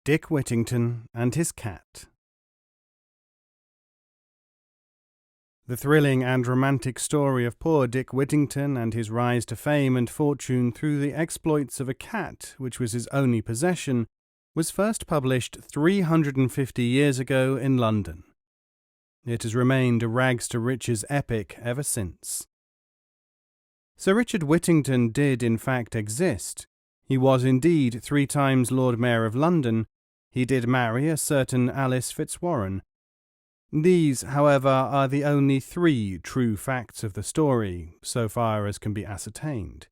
Dick Whittington and His Cat. The thrilling and romantic story of poor Dick Whittington and his rise to fame and fortune through the exploits of a cat, which was his only possession, was first published 350 years ago in London. It has remained a rags-to-riches epic ever since. Sir Richard Whittington did in fact exist. He was indeed 3 times Lord Mayor of London. He did marry a certain Alice Fitzwarren. These, however, are the only 3 true facts of the story, so far as can be ascertained.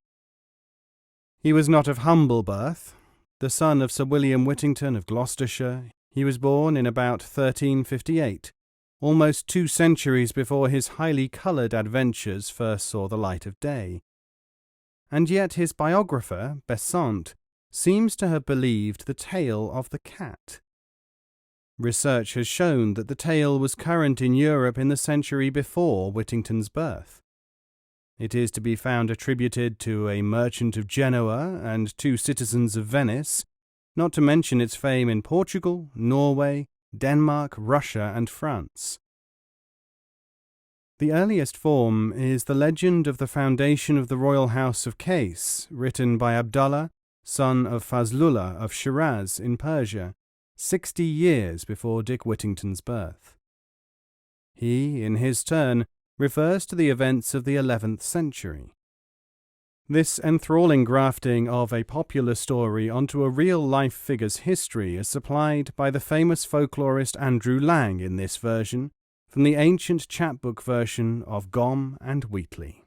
He was not of humble birth. The son of Sir William Whittington of Gloucestershire, he was born in about 1358, almost 2 centuries before his highly coloured adventures first saw the light of day. And yet his biographer, Besant, seems to have believed the tale of the cat. Research has shown that the tale was current in Europe in the century before Whittington's birth. It is to be found attributed to a merchant of Genoa and 2 citizens of Venice, not to mention its fame in Portugal, Norway, Denmark, Russia, and France. The earliest form is the legend of the foundation of the royal house of Qais, written by Abdullah, son of Fazlullah of Shiraz in Persia, 60 years before Dick Whittington's birth. He, in his turn, refers to the events of the 11th century. This enthralling grafting of a popular story onto a real-life figure's history is supplied by the famous folklorist Andrew Lang in this version, from the ancient chapbook version of Gomme and Wheatley.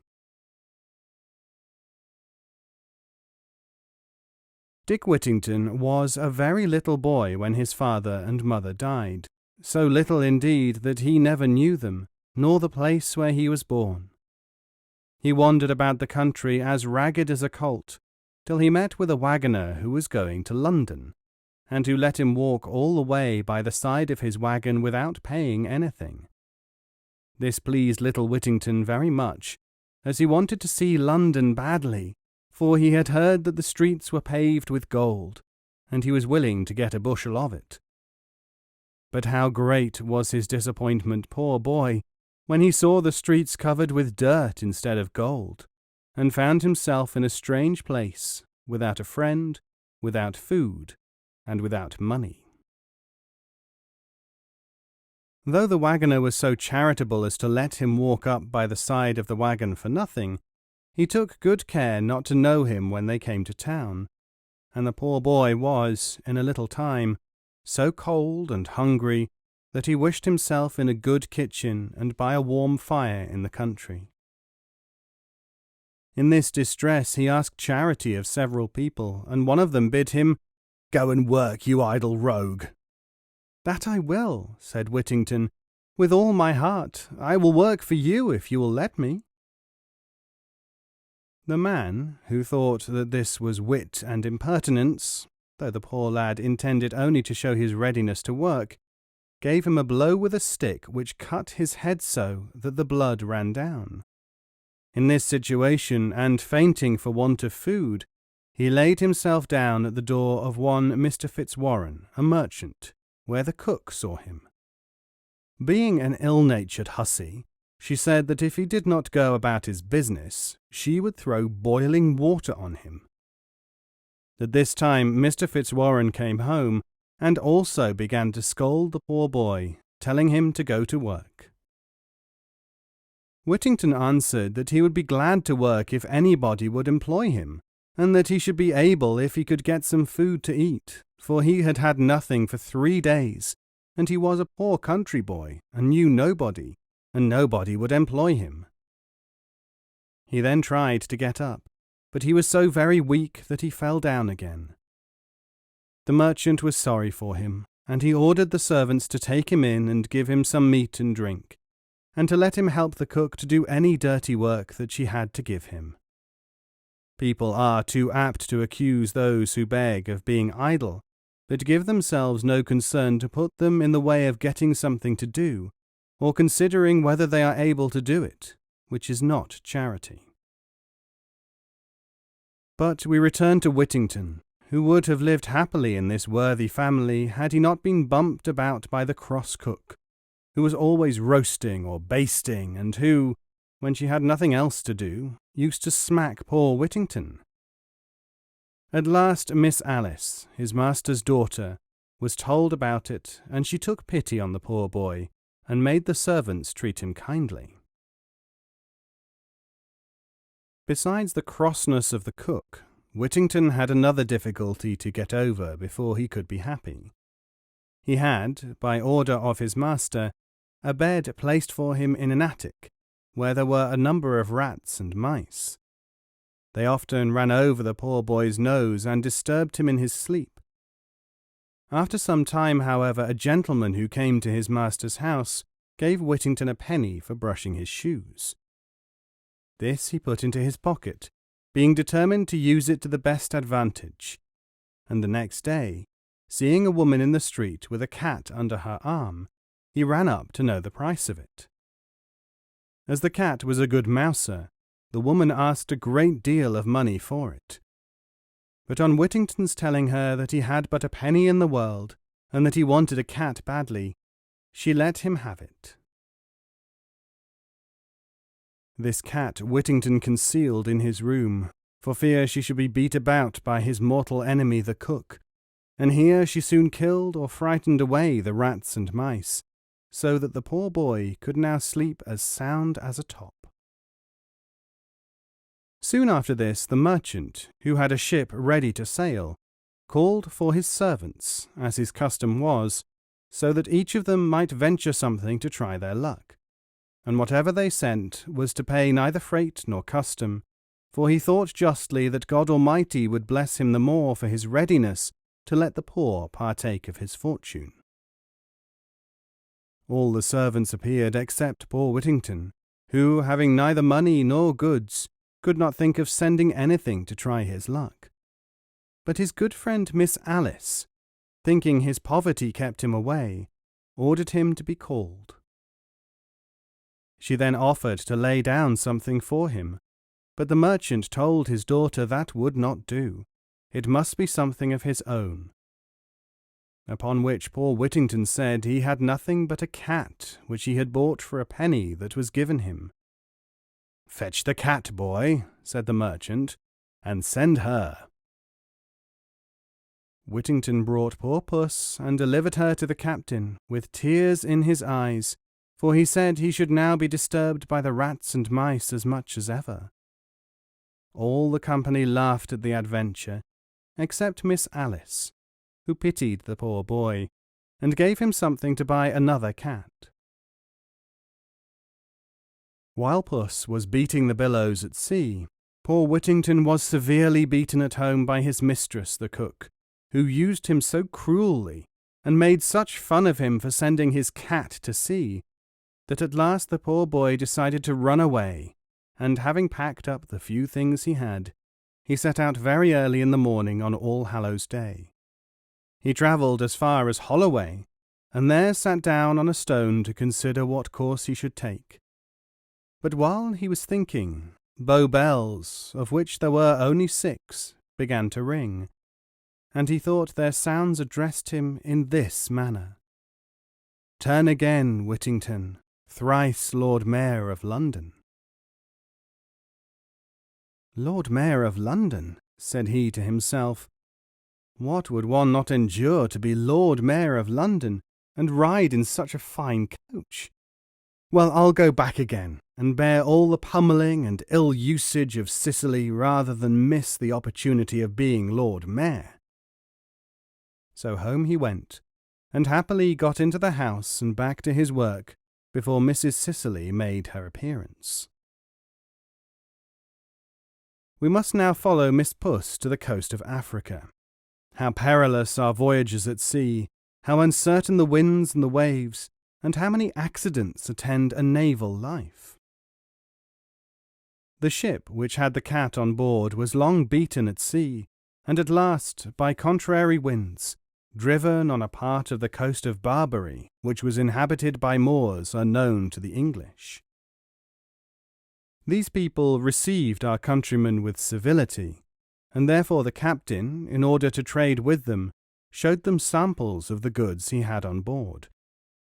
Dick Whittington was a very little boy when his father and mother died, so little indeed that he never knew them, nor the place where he was born. He wandered about the country as ragged as a colt, till he met with a waggoner who was going to London, and who let him walk all the way by the side of his waggon without paying anything. This pleased little Whittington very much, as he wanted to see London badly, for he had heard that the streets were paved with gold, and he was willing to get a bushel of it. But how great was his disappointment, poor boy, when he saw the streets covered with dirt instead of gold, and found himself in a strange place, without a friend, without food, and without money. Though the waggoner was so charitable as to let him walk up by the side of the waggon for nothing, he took good care not to know him when they came to town, and the poor boy was, in a little time, so cold and hungry that he wished himself in a good kitchen and by a warm fire in the country. In this distress he asked charity of several people, and one of them bid him, "Go and work, you idle rogue." "That I will," said Whittington, "with all my heart. I will work for you if you will let me." The man, who thought that this was wit and impertinence, though the poor lad intended only to show his readiness to work, gave him a blow with a stick which cut his head so that the blood ran down. In this situation, and fainting for want of food, he laid himself down at the door of one Mr. Fitzwarren, a merchant, where the cook saw him. Being an ill-natured hussy, she said that if he did not go about his business, she would throw boiling water on him. At this time Mr. Fitzwarren came home, and also began to scold the poor boy, telling him to go to work. Whittington answered that he would be glad to work if anybody would employ him, and that he should be able if he could get some food to eat, for he had had nothing for 3 days, and he was a poor country boy, and knew nobody, and nobody would employ him. He then tried to get up, but he was so very weak that he fell down again. The merchant was sorry for him, and he ordered the servants to take him in and give him some meat and drink, and to let him help the cook to do any dirty work that she had to give him. People are too apt to accuse those who beg of being idle, but give themselves no concern to put them in the way of getting something to do, or considering whether they are able to do it, which is not charity. But we return to Whittington, who would have lived happily in this worthy family had he not been bumped about by the cross cook, who was always roasting or basting, and who, when she had nothing else to do, used to smack poor Whittington. At last Miss Alice, his master's daughter, was told about it, and she took pity on the poor boy, and made the servants treat him kindly. Besides the crossness of the cook, Whittington had another difficulty to get over before he could be happy. He had, by order of his master, a bed placed for him in an attic, where there were a number of rats and mice. They often ran over the poor boy's nose and disturbed him in his sleep. After some time, however, a gentleman who came to his master's house gave Whittington a penny for brushing his shoes. This he put into his pocket, being determined to use it to the best advantage, and the next day, seeing a woman in the street with a cat under her arm, he ran up to know the price of it. As the cat was a good mouser, the woman asked a great deal of money for it. But on Whittington's telling her that he had but a penny in the world, and that he wanted a cat badly, she let him have it. This cat Whittington concealed in his room, for fear she should be beat about by his mortal enemy the cook, and here she soon killed or frightened away the rats and mice, so that the poor boy could now sleep as sound as a top. Soon after this, the merchant, who had a ship ready to sail, called for his servants, as his custom was, so that each of them might venture something to try their luck, and whatever they sent was to pay neither freight nor custom, for he thought justly that God Almighty would bless him the more for his readiness to let the poor partake of his fortune. All the servants appeared except poor Whittington, who, having neither money nor goods, could not think of sending anything to try his luck. But his good friend Miss Alice, thinking his poverty kept him away, ordered him to be called. She then offered to lay down something for him, but the merchant told his daughter that would not do. It must be something of his own. Upon which poor Whittington said he had nothing but a cat which he had bought for a penny that was given him. "Fetch the cat, boy," said the merchant, "and send her." Whittington brought poor puss and delivered her to the captain, with tears in his eyes, for he said he should now be disturbed by the rats and mice as much as ever. All the company laughed at the adventure, except Miss Alice, who pitied the poor boy, and gave him something to buy another cat. While puss was beating the billows at sea, poor Whittington was severely beaten at home by his mistress, the cook, who used him so cruelly, and made such fun of him for sending his cat to sea, that at last the poor boy decided to run away, and having packed up the few things he had, he set out very early in the morning on All Hallows Day. He travelled as far as Holloway, and there sat down on a stone to consider what course he should take. But while he was thinking, Bow bells, of which there were only 6, began to ring, and he thought their sounds addressed him in this manner: "Turn again, Whittington, thrice Lord Mayor of London." "Lord Mayor of London," said he to himself. "What would one not endure to be Lord Mayor of London, and ride in such a fine coach? Well, I'll go back again, and bear all the pummelling and ill usage of Sicily rather than miss the opportunity of being Lord Mayor." So home he went, and happily got into the house and back to his work before Mrs. Cicely made her appearance. We must now follow Miss Puss to the coast of Africa. How perilous are voyages at sea, how uncertain the winds and the waves, and how many accidents attend a naval life. The ship which had the cat on board was long beaten at sea, and at last, by contrary winds, driven on a part of the coast of Barbary, which was inhabited by Moors unknown to the English. These people received our countrymen with civility, and therefore the captain, in order to trade with them, showed them samples of the goods he had on board,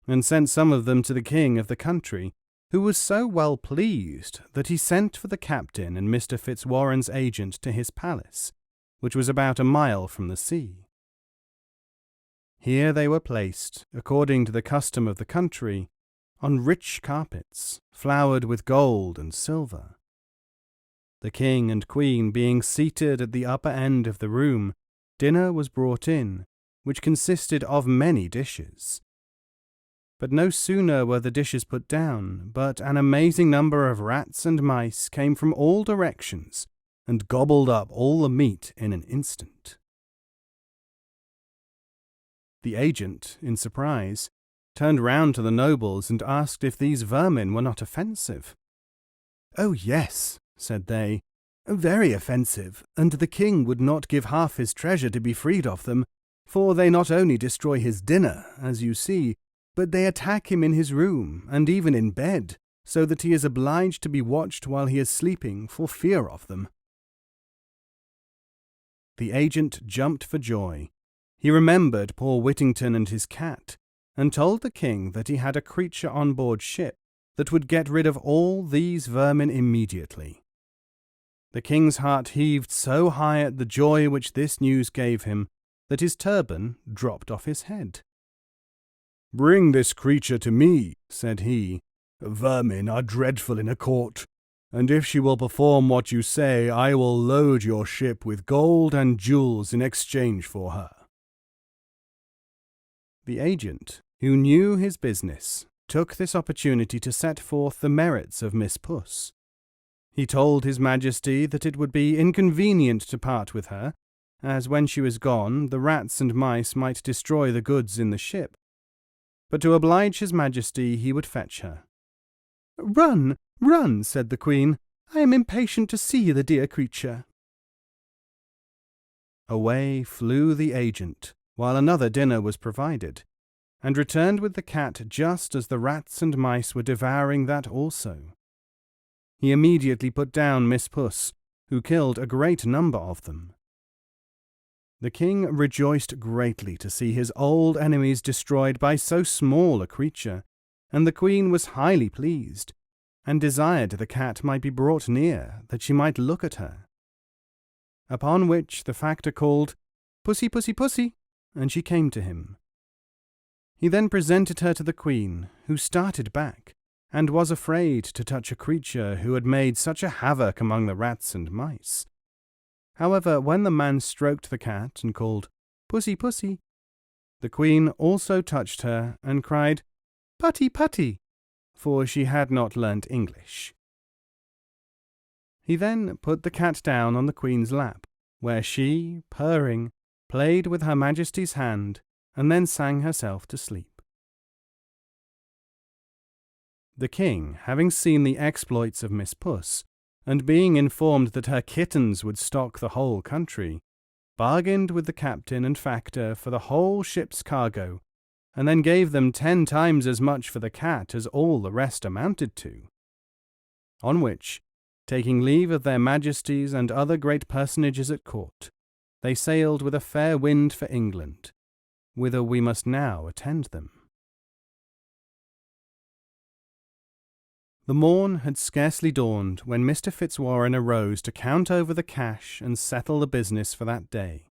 and sent some of them to the king of the country, who was so well pleased that he sent for the captain and Mr. Fitzwarren's agent to his palace, which was about a mile from the sea. Here they were placed, according to the custom of the country, on rich carpets, flowered with gold and silver. The king and queen being seated at the upper end of the room, dinner was brought in, which consisted of many dishes. But no sooner were the dishes put down, but an amazing number of rats and mice came from all directions, and gobbled up all the meat in an instant. The agent, in surprise, turned round to the nobles and asked if these vermin were not offensive. "Oh, yes," said they, "very offensive, and the king would not give half his treasure to be freed of them, for they not only destroy his dinner, as you see, but they attack him in his room, and even in bed, so that he is obliged to be watched while he is sleeping for fear of them." The agent jumped for joy. He remembered poor Whittington and his cat, and told the king that he had a creature on board ship that would get rid of all these vermin immediately. The king's heart heaved so high at the joy which this news gave him that his turban dropped off his head. "Bring this creature to me," said he. "Vermin are dreadful in a court, and if she will perform what you say, I will load your ship with gold and jewels in exchange for her." The agent, who knew his business, took this opportunity to set forth the merits of Miss Puss. He told his Majesty that it would be inconvenient to part with her, as when she was gone the rats and mice might destroy the goods in the ship, but to oblige his Majesty he would fetch her. "Run, run," said the Queen. "I am impatient to see the dear creature." Away flew the agent, while another dinner was provided, and returned with the cat just as the rats and mice were devouring that also. He immediately put down Miss Puss, who killed a great number of them. The king rejoiced greatly to see his old enemies destroyed by so small a creature, and the queen was highly pleased, and desired the cat might be brought near, that she might look at her. Upon which the factor called, "Pussy, pussy, pussy," and she came to him. He then presented her to the queen, who started back, and was afraid to touch a creature who had made such a havoc among the rats and mice. However, when the man stroked the cat and called, "Pussy, pussy," the queen also touched her and cried, "Putty, putty," for she had not learnt English. He then put the cat down on the queen's lap, where she, purring, played with Her Majesty's hand, and then sang herself to sleep. The king, having seen the exploits of Miss Puss, and being informed that her kittens would stock the whole country, bargained with the captain and factor for the whole ship's cargo, and then gave them 10 times as much for the cat as all the rest amounted to. On which, taking leave of their majesties and other great personages at court, they sailed with a fair wind for England, whither we must now attend them. The morn had scarcely dawned when Mr. Fitzwarren arose to count over the cash and settle the business for that day.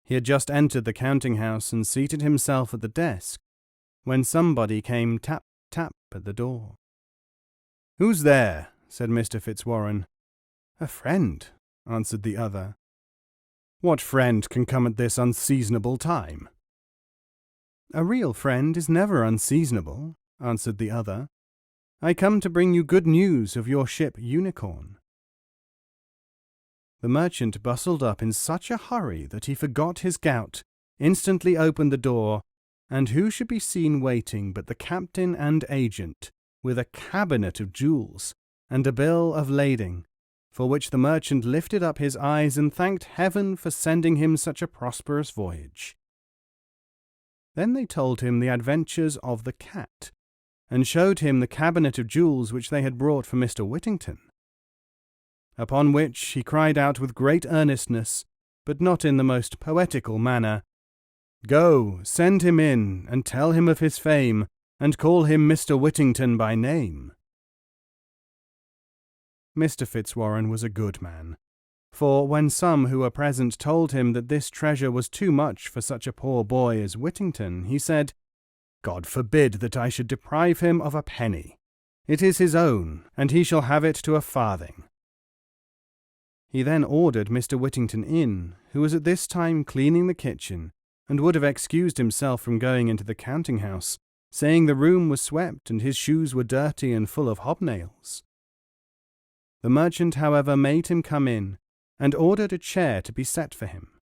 He had just entered the counting-house and seated himself at the desk, when somebody came tap, tap at the door. "Who's there?" said Mr. Fitzwarren. "A friend," answered the other. "What friend can come at this unseasonable time?" "A real friend is never unseasonable," answered the other. "I come to bring you good news of your ship Unicorn." The merchant bustled up in such a hurry that he forgot his gout, instantly opened the door, and who should be seen waiting but the captain and agent, with a cabinet of jewels, and a bill of lading, for which the merchant lifted up his eyes and thanked heaven for sending him such a prosperous voyage. Then they told him the adventures of the cat, and showed him the cabinet of jewels which they had brought for Mr. Whittington. upon which he cried out with great earnestness, but not in the most poetical manner, "Go, send him in, and tell him of his fame, and call him Mr. Whittington by name." Mr. Fitzwarren was a good man, for when some who were present told him that this treasure was too much for such a poor boy as Whittington, he said, "God forbid that I should deprive him of a penny. It is his own, and he shall have it to a farthing." He then ordered Mr. Whittington in, who was at this time cleaning the kitchen, and would have excused himself from going into the counting-house, saying the room was swept and his shoes were dirty and full of hobnails. The merchant, however, made him come in, and ordered a chair to be set for him.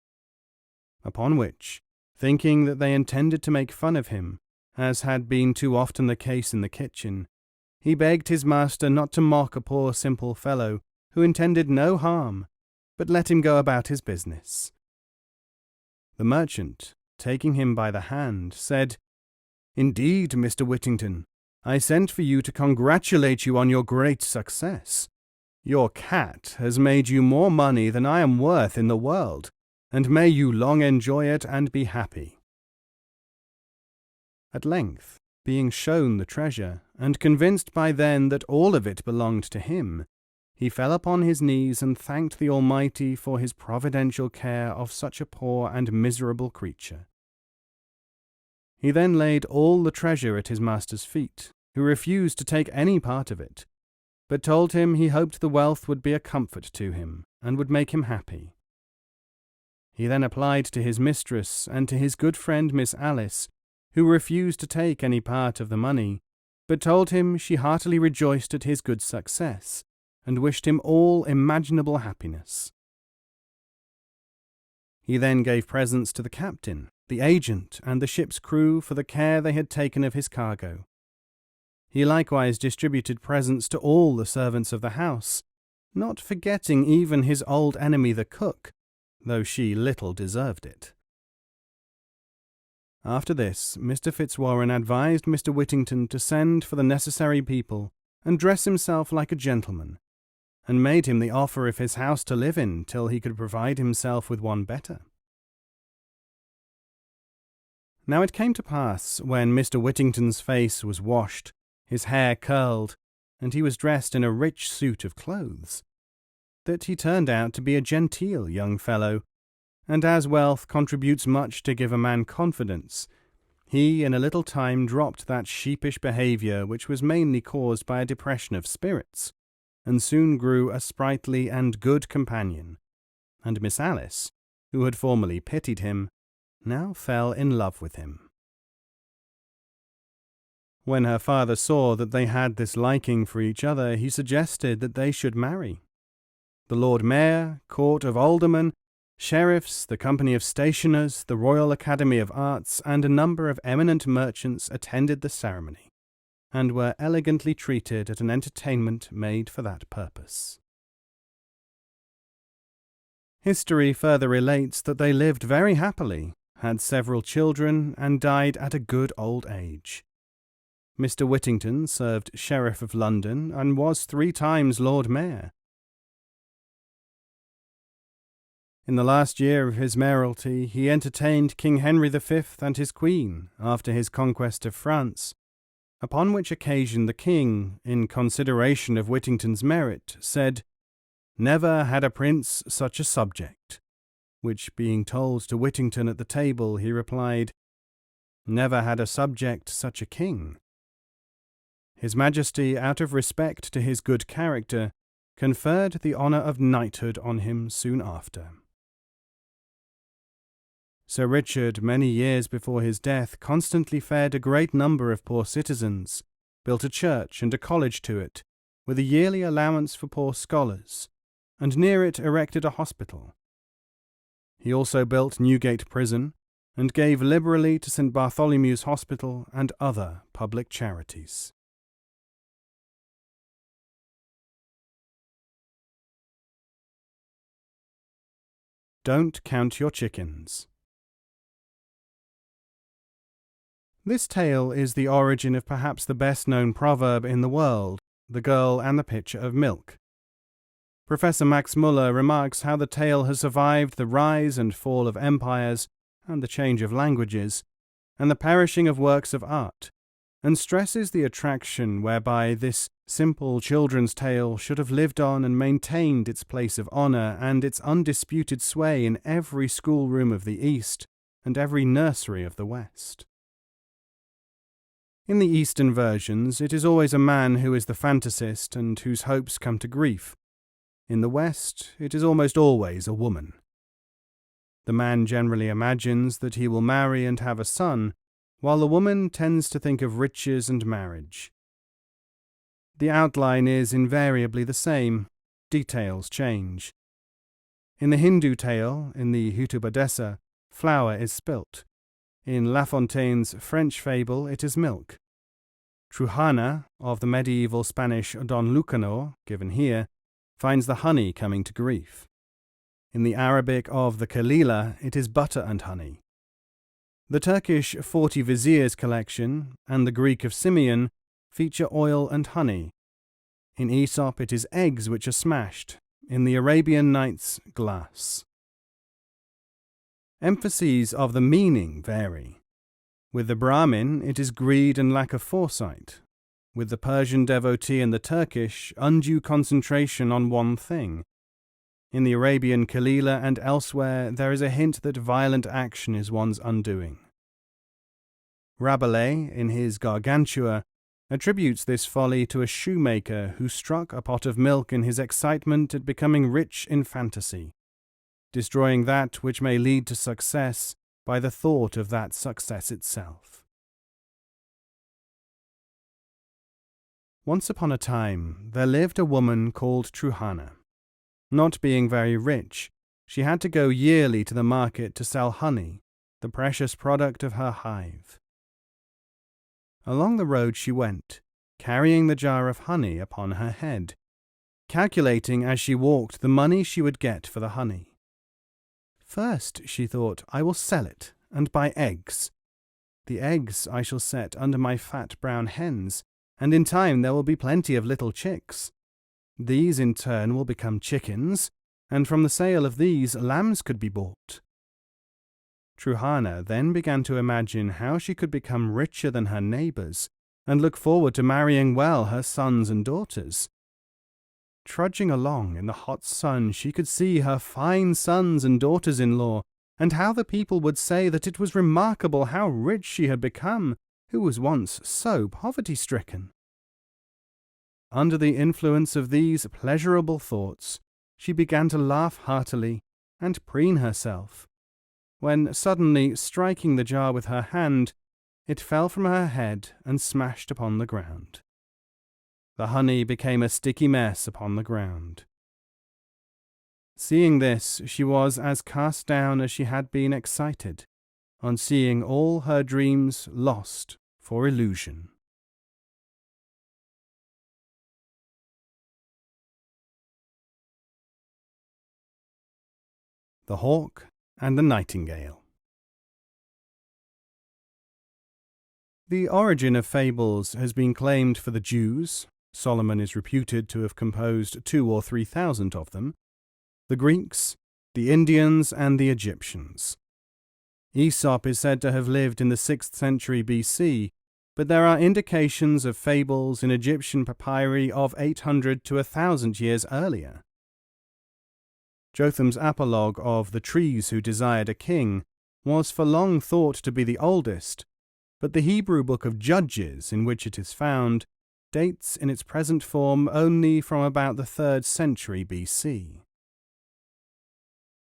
Upon which, thinking that they intended to make fun of him, as had been too often the case in the kitchen, he begged his master not to mock a poor simple fellow who intended no harm, but let him go about his business. The merchant, taking him by the hand, said, "Indeed, Mr. Whittington, I sent for you to congratulate you on your great success. Your cat has made you more money than I am worth in the world, and may you long enjoy it and be happy." At length, being shown the treasure, and convinced by then that all of it belonged to him, he fell upon his knees and thanked the Almighty for his providential care of such a poor and miserable creature. He then laid all the treasure at his master's feet, who refused to take any part of it, but told him he hoped the wealth would be a comfort to him, and would make him happy. He then applied to his mistress and to his good friend Miss Alice, who refused to take any part of the money, but told him she heartily rejoiced at his good success, and wished him all imaginable happiness. He then gave presents to the captain, the agent, and the ship's crew for the care they had taken of his cargo. He likewise distributed presents to all the servants of the house, not forgetting even his old enemy the cook, though she little deserved it. After this, Mr. Fitzwarren advised Mr. Whittington to send for the necessary people and dress himself like a gentleman, and made him the offer of his house to live in till he could provide himself with one better. Now it came to pass, when Mr. Whittington's face was washed, his hair curled, and he was dressed in a rich suit of clothes, that he turned out to be a genteel young fellow, and as wealth contributes much to give a man confidence, he in a little time dropped that sheepish behaviour which was mainly caused by a depression of spirits, and soon grew a sprightly and good companion, and Miss Alice, who had formerly pitied him, now fell in love with him. When her father saw that they had this liking for each other, he suggested that they should marry. The Lord Mayor, Court of Aldermen, sheriffs, the Company of Stationers, the Royal Academy of Arts, and a number of eminent merchants attended the ceremony, and were elegantly treated at an entertainment made for that purpose. History further relates that they lived very happily, had several children, and died at a good old age. Mr. Whittington served Sheriff of London and was 3 times Lord Mayor. In the last year of his mayoralty, he entertained King Henry V and his Queen after his conquest of France, upon which occasion the King, in consideration of Whittington's merit, said, "Never had a prince such a subject," which being told to Whittington at the table, he replied, "Never had a subject such a king." His Majesty, out of respect to his good character, conferred the honour of knighthood on him soon after. Sir Richard, many years before his death, constantly fed a great number of poor citizens, built a church and a college to it, with a yearly allowance for poor scholars, and near it erected a hospital. He also built Newgate Prison, and gave liberally to St. Bartholomew's Hospital and other public charities. Don't count your chickens. This tale is the origin of perhaps the best-known proverb in the world, the girl and the pitcher of milk. Professor Max Muller remarks how the tale has survived the rise and fall of empires and the change of languages, and the perishing of works of art, and stresses the attraction whereby this simple children's tale should have lived on and maintained its place of honour and its undisputed sway in every schoolroom of the East and every nursery of the West. In the Eastern versions, it is always a man who is the fantasist and whose hopes come to grief. In the West, it is almost always a woman. The man generally imagines that he will marry and have a son, while the woman tends to think of riches and marriage. The outline is invariably the same. Details change. In the Hindu tale, in the Hutubadesa, flour is spilt. In La Fontaine's French fable, it is milk. Trujana, of the medieval Spanish Don Lucanor, given here, finds the honey coming to grief. In the Arabic of the Kalila, it is butter and honey. The Turkish 40 Viziers collection and the Greek of Simeon feature oil and honey. In Aesop, it is eggs which are smashed. In the Arabian Nights, glass. Emphases of the meaning vary. With the Brahmin, it is greed and lack of foresight. With the Persian devotee and the Turkish, undue concentration on one thing. In the Arabian Kalila and elsewhere, there is a hint that violent action is one's undoing. Rabelais, in his Gargantua, attributes this folly to a shoemaker who struck a pot of milk in his excitement at becoming rich in fantasy, destroying that which may lead to success by the thought of that success itself. Once upon a time, there lived a woman called Trujana. Not being very rich, she had to go yearly to the market to sell honey, the precious product of her hive. Along the road she went, carrying the jar of honey upon her head, calculating as she walked the money she would get for the honey. First, she thought, I will sell it and buy eggs. The eggs I shall set under my fat brown hens, and in time there will be plenty of little chicks. These in turn will become chickens, and from the sale of these lambs could be bought. Trujana then began to imagine how she could become richer than her neighbours, and look forward to marrying well her sons and daughters. Trudging along in the hot sun, she could see her fine sons and daughters-in-law, and how the people would say that it was remarkable how rich she had become, who was once so poverty-stricken. Under the influence of these pleasurable thoughts, she began to laugh heartily and preen herself, when suddenly striking the jar with her hand, it fell from her head and smashed upon the ground. The honey became a sticky mess upon the ground. Seeing this, she was as cast down as she had been excited, on seeing all her dreams lost for illusion. The Hawk and the Nightingale. The origin of fables has been claimed for the Jews. Solomon is reputed to have composed 2,000 or 3,000 of them, the Greeks, the Indians, and the Egyptians. Aesop is said to have lived in the 6th century BC, but there are indications of fables in Egyptian papyri of 800 to 1,000 years earlier. Jotham's apologue of The Trees Who Desired a King was for long thought to be the oldest, but the Hebrew book of Judges, in which it is found, dates in its present form only from about the 3rd century BC.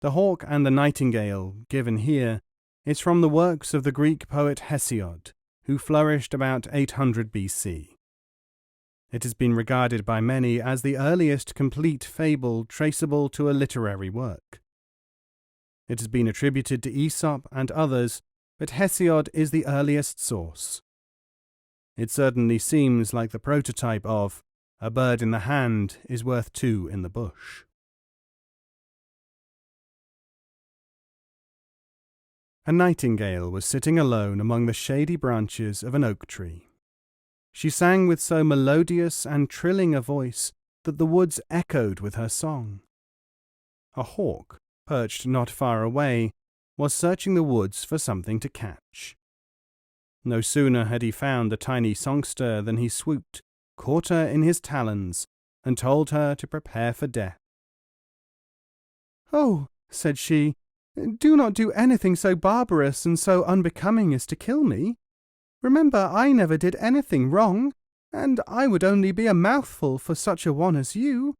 The Hawk and the Nightingale, given here, is from the works of the Greek poet Hesiod, who flourished about 800 BC. It has been regarded by many as the earliest complete fable traceable to a literary work. It has been attributed to Aesop and others, but Hesiod is the earliest source. It certainly seems like the prototype of "a bird in the hand is worth 2 in the bush." A nightingale was sitting alone among the shady branches of an oak tree. She sang with so melodious and trilling a voice that the woods echoed with her song. A hawk, perched not far away, was searching the woods for something to catch. No sooner had he found the tiny songster than he swooped, caught her in his talons, and told her to prepare for death. "Oh," said she, "do not do anything so barbarous and so unbecoming as to kill me. Remember, I never did anything wrong, and I would only be a mouthful for such a one as you.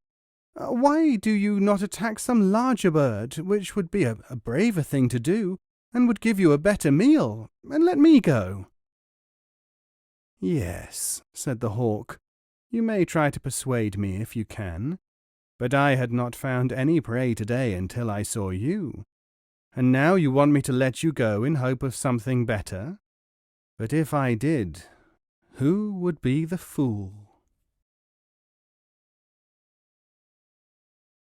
Why do you not attack some larger bird, which would be a braver thing to do, and would give you a better meal, and let me go?" "Yes," said the hawk, "you may try to persuade me if you can, but I had not found any prey today until I saw you, and now you want me to let you go in hope of something better? But if I did, who would be the fool?"